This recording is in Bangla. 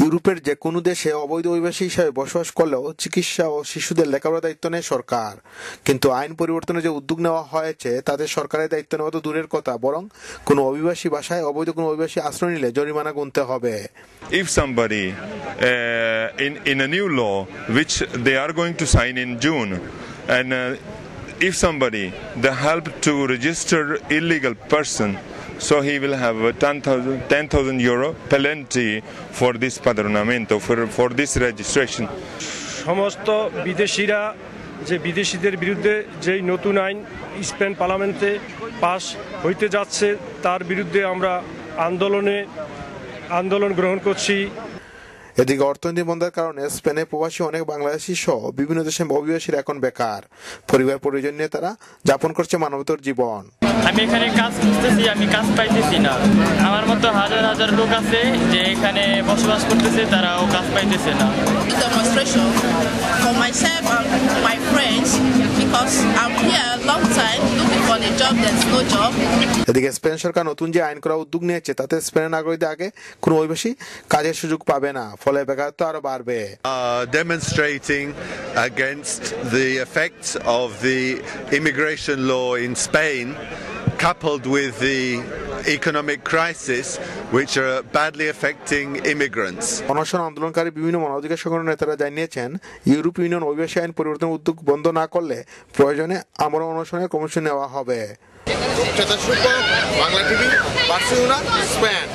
ইউরোপের যে কোনো দেশে অবৈধ অভিবাসী হিসেবে বসবাস করলেও চিকিৎসা ও শিশুদের লেখাপড়ার দায়িত্ব নেয় সরকার। কিন্তু আইন পরিবর্তনের যে উদ্যোগ নেওয়া হয়েছে তাতে সরকারের দায়িত্ব নেওয়া তো দূরের কথা, বরং কোনো অভিবাসী বাসায় অবৈধ কোনো অভিবাসী আশ্রয় নিলে জরিমানা গুনতে হবে। If somebody in a new law which they are going to sign in June, and if somebody they help to register illegal person, so he will have a 10,000 euro penalty for this padronamento, for this registration. সমস্ত বিদেশিরা যে বিদেশিদের বিরুদ্ধে যেই নতুন আইন স্পেন পার্লামেন্টে পাস হইতে যাচ্ছে তার বিরুদ্ধে আমরা আন্দোলন গ্রহণ করছি। এদিকে অর্থনীতি মন্দার কারণে স্পেনে প্রবাসী অনেক বাংলাদেশি সহ বিভিন্ন দেশের অভিবাসীরা এখন বেকার। পরিবার পরিজন নিয়ে তারা যাপন করছে মানবতর জীবন। আমি এখানে কাজ করতেছি, আমি কাজ পাইতেছি না। আমার মতো হাজার হাজার লোক আছে যে এখানে বসবাস করতেছে, তারাও কাজ পাইতেছে না। Demonstration for myself and my friends because I'm here a long time looking for a job, there's no job. এদিকে স্পেন সরকার নতুন যে আইন করার উদ্যোগ নিয়েছে তাতে স্পেনের নাগরিকদের আগে কোনো অভিবাসী কাজের সুযোগ পাবে না, ফলে বেকারত্ব আরো বাড়বে। Demonstrating against the effects of the immigration law in Spain, coupled with the economic crisis which are badly affecting immigrants. অনশন আন্দোলনকারী বিভিন্ন মানবাধিকার সংগঠনের নেতারা জানিয়েছেন, ইউরোপ ইউনিয়ন অভিবাসী আইন পরিবর্তনের উদ্যোগ বন্ধ না করলে প্রয়োজনে আমরণ অনশনের কর্মসূচি নেওয়া হবে। Bangla TV, Barcelona, Spain.